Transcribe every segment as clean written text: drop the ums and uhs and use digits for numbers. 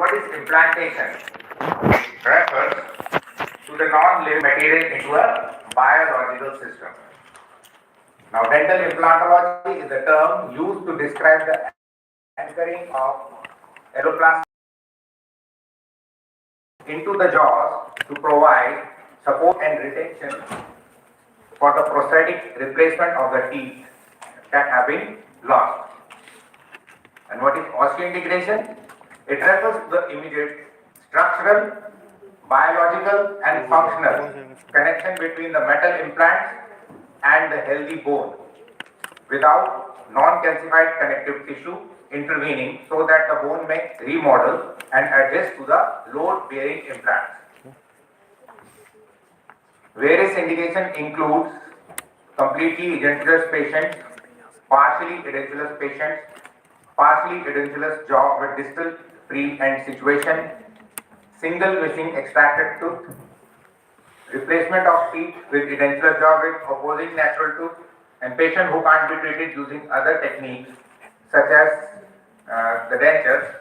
what is implantation? It refers to the non-living material into a biological system. Now, dental implantology is the term used to describe the anchoring of alloplastic into the jaws to provide support and retention for the prosthetic replacement of the teeth that have been lost. And what is osseointegration? It refers to the immediate structural, biological and functional connection between the metal implants and the healthy bone without non-calcified connective tissue intervening so that the bone may remodel and adjust to the load-bearing implants. Various indication includes completely edentulous patients, partially edentulous patients, partially edentulous jaw with distal free end situation, single missing extracted tooth, replacement of teeth with edentulous jaw with opposing natural tooth, and patient who can't be treated using other techniques such as the dentures.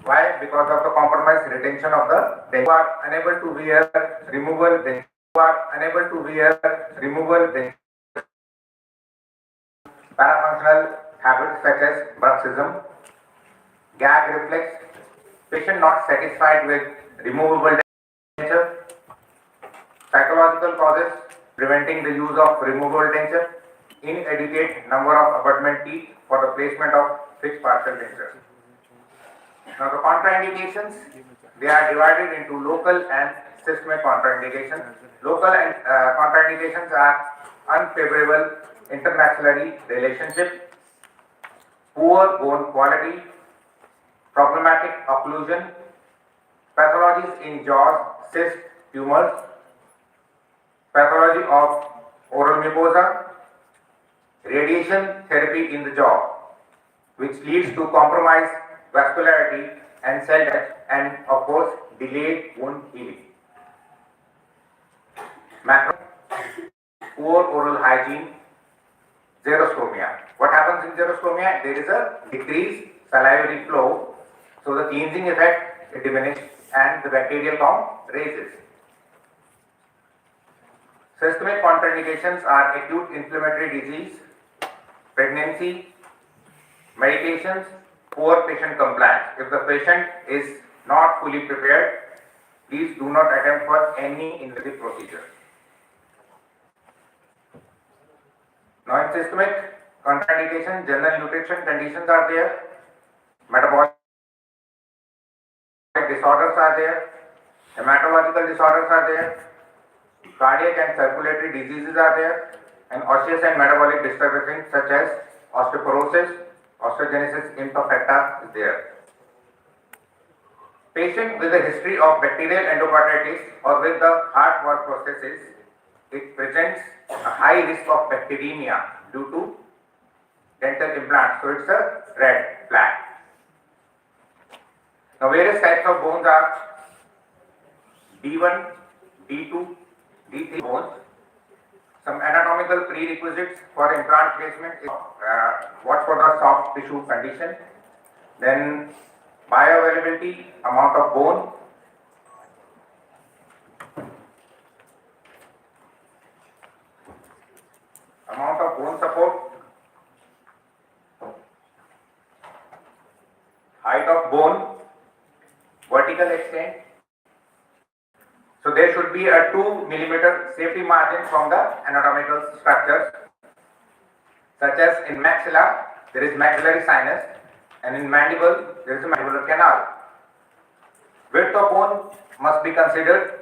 Why? Because of the compromised retention of the denture. Who are unable to wear removable dentures. Who are unable to wear removable dentures. Parafunctional habits such as bruxism, gag reflex, patient not satisfied with removable denture, psychological causes preventing the use of removable denture, inadequate number of abutment teeth for the placement of fixed partial denture. Now the contraindications, they are divided into local and systemic contraindications. Local and contraindications are unfavorable intermaxillary relationship, poor bone quality, problematic occlusion, pathologies in jaws, cyst, tumors, pathology of oral mucosa, radiation therapy in the jaw, which leads to compromised vascularity and cell death, and of course delayed wound healing. Macro, poor oral hygiene, xerostomia. What happens in xerostomia? There is a decreased salivary flow, so the cleansing effect diminishes and the bacterial count raises. Systemic contraindications are acute inflammatory disease, pregnancy, medications, poor patient compliance. If the patient is not fully prepared, please do not attempt for any invasive procedure. Now in systemic contraindication, general nutrition conditions are there, metabolic disorders are there, hematological disorders are there, cardiac and circulatory diseases are there, and osseous and metabolic disturbances such as osteoporosis, osteogenesis imperfecta is there. Patient with a history of bacterial endocarditis or with the heart valve processes, it presents a high risk of bacteremia due to dental implants, so it's a red flag. Now various types of bones are D1, D2, D3 bones. Some anatomical prerequisites for implant placement is watch for the soft tissue condition, then bioavailability, amount of bone, support, height of bone, vertical extent. So there should be a 2 mm safety margin from the anatomical structures, such as in maxilla there is maxillary sinus, and in mandible there is a mandibular canal. Width of bone must be considered.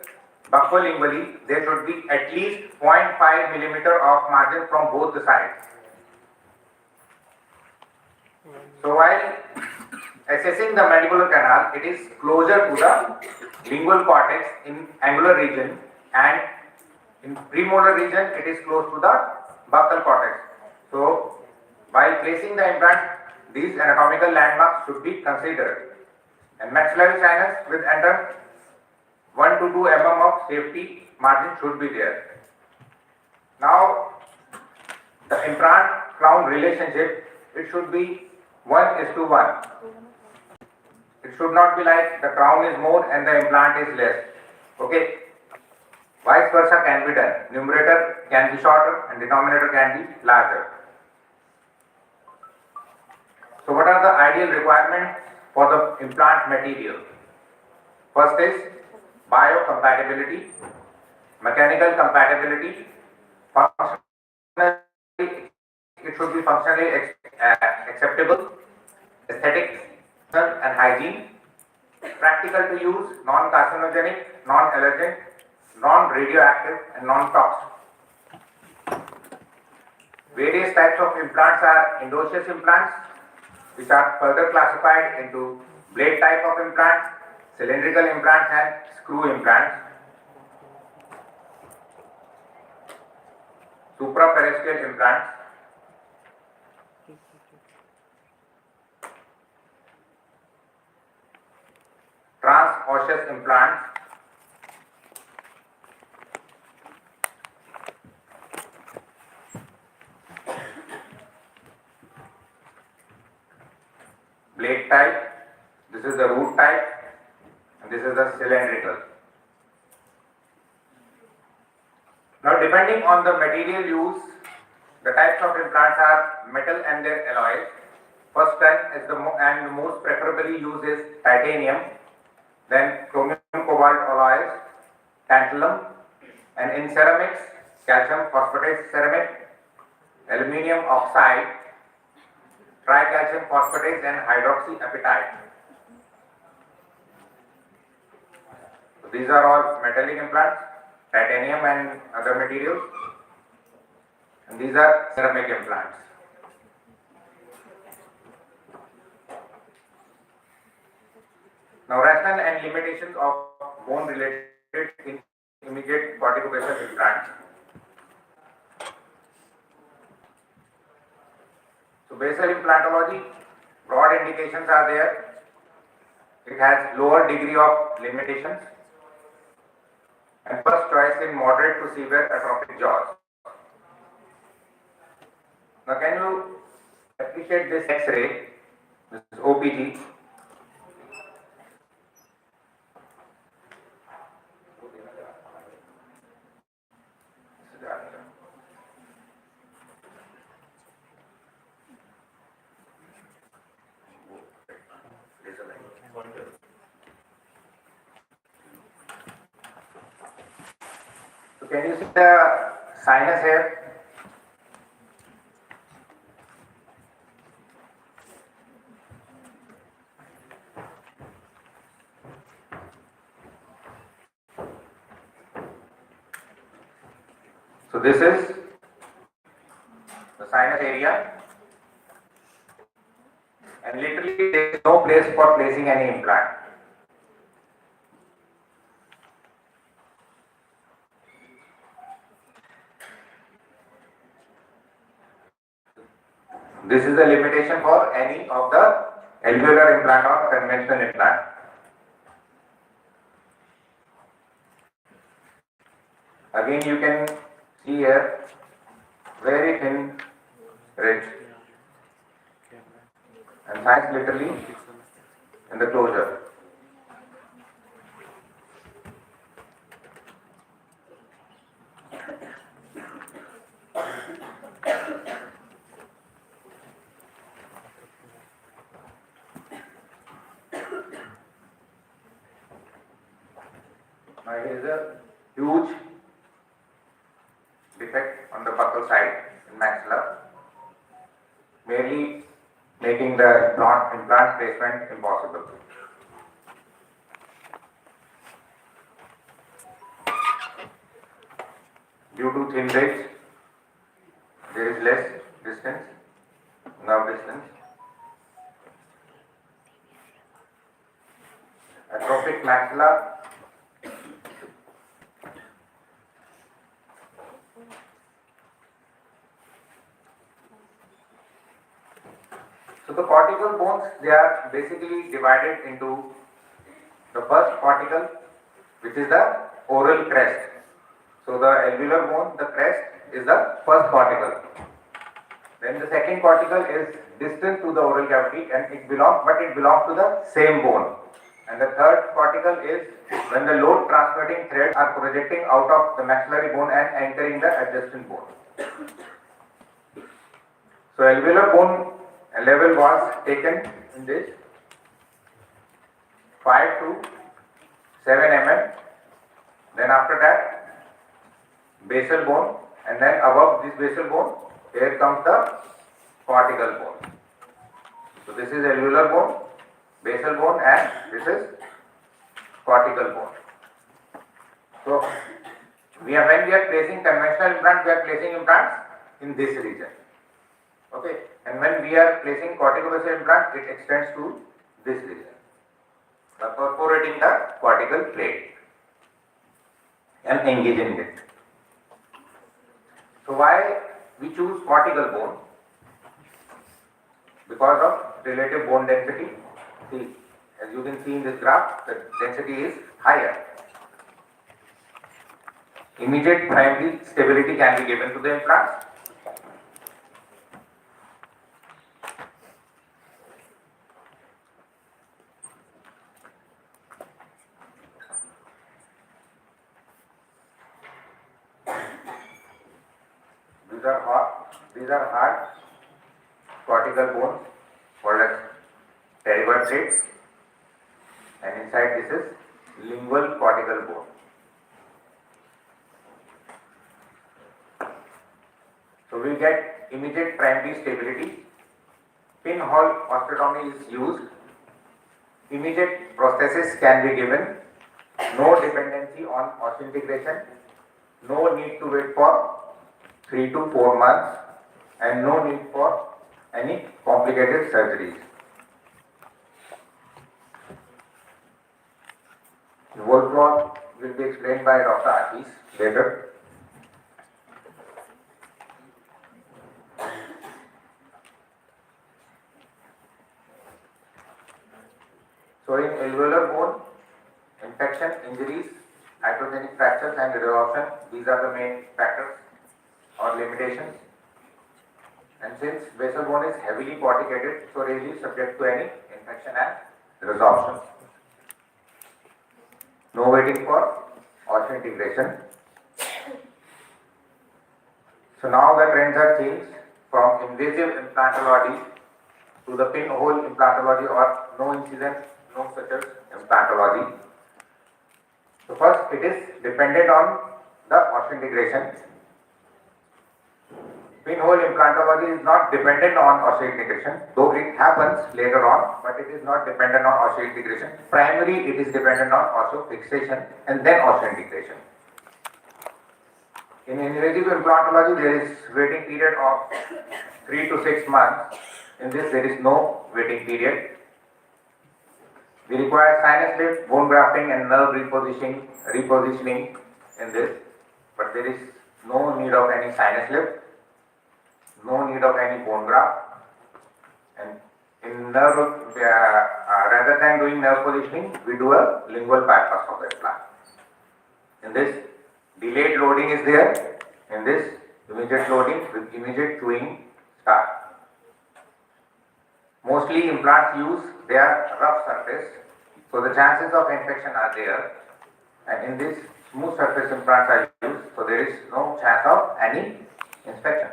Buccolingually there should be at least 0.5 mm of margin from both the sides. So while assessing the mandibular canal, it is closer to the lingual cortex in angular region, and in premolar region it is close to the buccal cortex. So while placing the implant, these anatomical landmarks should be considered. And maxillary sinus with under 1 to 2 mm of safety margin should be there. Now the implant crown relationship, it should be 1:1. It should not be like the crown is more and the implant is less. Okay. Vice versa can be done. Numerator can be shorter and denominator can be larger. So what are the ideal requirements for the implant material? First is biocompatibility, mechanical compatibility, it should be functionally acceptable, aesthetics and hygiene, practical to use, non-carcinogenic, non-allergenic, non-radioactive and non-toxic. Various types of implants are endogenous implants, which are further classified into blade type of implants, cylindrical implants and screw implants. Supraparietal implants, transosseous implants, blade type, this is the root type and this is the cylindrical. Now depending on the material used, the types of implants are metal and their alloys. First type is the most preferably used is titanium, then chromium cobalt alloys, tantalum, and in ceramics, calcium phosphatase ceramic, aluminium oxide, tricalcium phosphatase and hydroxyapatite. So these are all metallic implants, titanium and other materials, and these are ceramic implants. Now rationale and limitations of bone related immediate corticobasal implants. So basal implantology, broad indications are there. It has lower degree of limitations and first choice in moderate to severe atrophic jaws. Now can you appreciate this X-ray, this is OPG. So can you see the sinus here? So this is the sinus area, and literally there is no place for placing any implant. This is the limitation for any of the alveolar implant or conventional implant. Again you can see here very thin ridge and sinus literally in the closure. Now here is a huge defect on the buccal side in maxilla, merely making the implant placement impossible. Due to thin ridge, there is less distance, nerve distance. Atrophic maxilla. So the cortical bones, they are basically divided into the first cortical, which is the oral crest. So the alveolar bone, the crest is the first cortical. Then the second cortical is distant to the oral cavity, and it belongs to the same bone. And the third cortical is when the load transmitting threads are projecting out of the maxillary bone and entering the adjacent bone. So alveolar bone level was taken in this 5 to 7 mm. Then after that basal bone, and then above this basal bone here comes the cortical bone. So this is alveolar bone, basal bone, and this is cortical bone. So when we are placing conventional implants, we are placing implants in this region. Okay, and when we are placing corticobasal implant, it extends to this region, perforating the cortical plate and engaging it. So why we choose cortical bone? Because of relative bone density. See, as you can see in this graph, the density is higher. Immediate primary stability can be given to the implants. These are hard cortical bones called as pterygoid, and inside this is lingual cortical bone. So we get immediate primary stability. Pinhole osteotomy is used. Immediate prosthesis can be given. No dependency on osseointegration. No need to wait for 3 to 4 months, and no need for any complicated surgeries. The workflow will be explained by Dr. Ashish later. So in alveolar bone, infection, injuries, iatrogenic fractures and resorption, these are the main factors or limitations. And since basal bone is heavily corticated, so rarely subject to any infection and resorption. No waiting for osseointegration. So now the trends are changed from invasive implantology to the pinhole implantology or no incision, no sutures implantology. So first, it is dependent on the osseointegration. Pinhole implantology is not dependent on osseointegration, though it happens later on, but it is not dependent on osseointegration. Primarily, it is dependent on osseo-fixation and then osseointegration. In invasive implantology, there is waiting period of 3 to 6 months. In this, there is no waiting period. We require sinus lift, bone grafting, and nerve repositioning in this, but there is no need of any sinus lift. No need of any bone graft, and in nerve, rather than doing nerve positioning, we do a lingual bypass of the implant. In this, delayed loading is there. In this, immediate loading with immediate chewing start. Mostly implants use their rough surface, so the chances of infection are there. And in this, smooth surface implants are used, so there is no chance of any infection.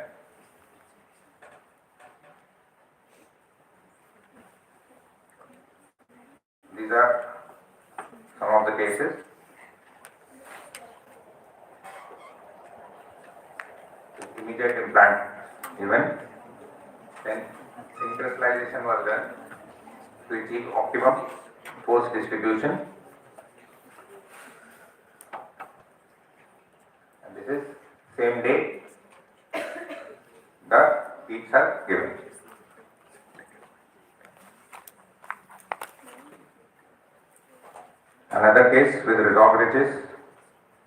These are some of the cases. Immediate implant given, then synchronization was done to achieve optimum force distribution, and this is same day the teeth are given. Another case with resorb ridges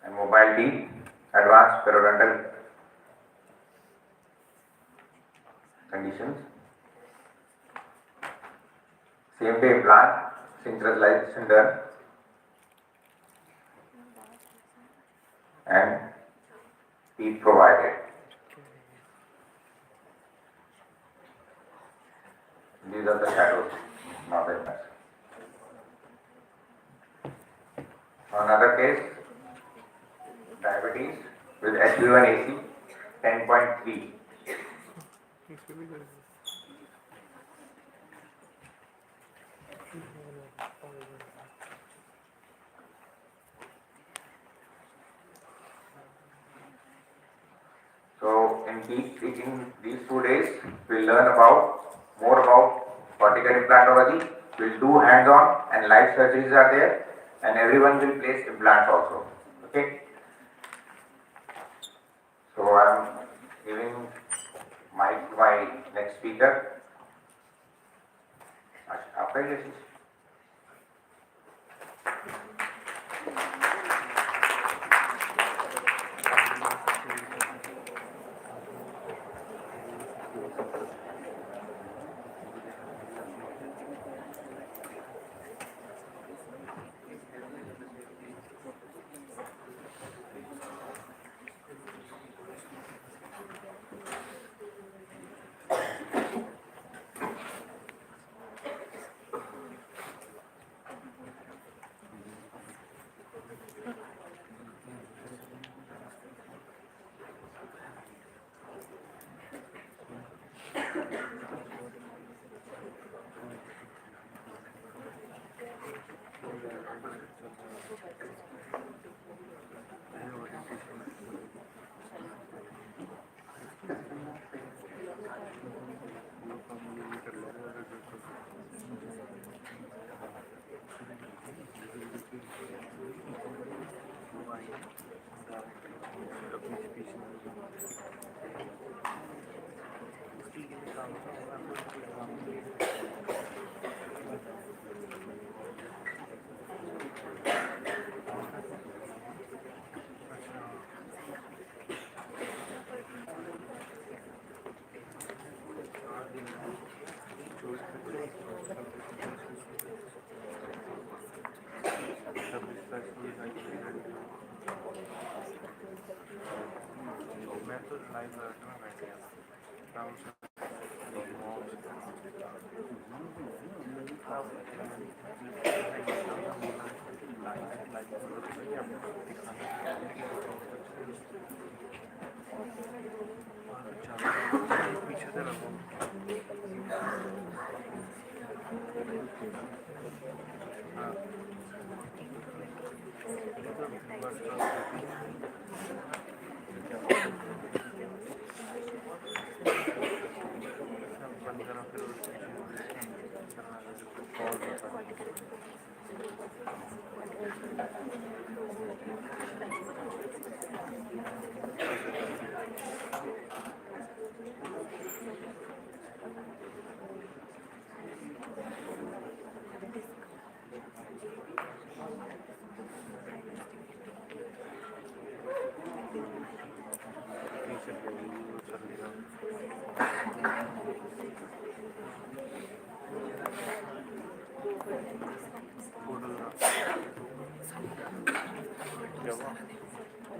and mobile teeth, advanced periodontal conditions. Same day implant, synchronization done, and teeth provided. These are the shadows, not the image. Another case, diabetes with HbA1c 10.3. So in these 2 days, we'll learn more about cortical implantology. We'll do hands-on and live surgeries are there, and everyone will place implants also. Okay. So I'm giving mic to my next speaker. After this.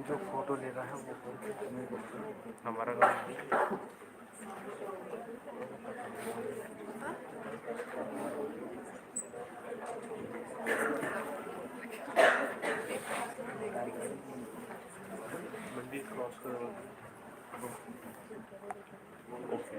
जो photo ले रहा है वो हमारा गाँव मंडी cross कर okay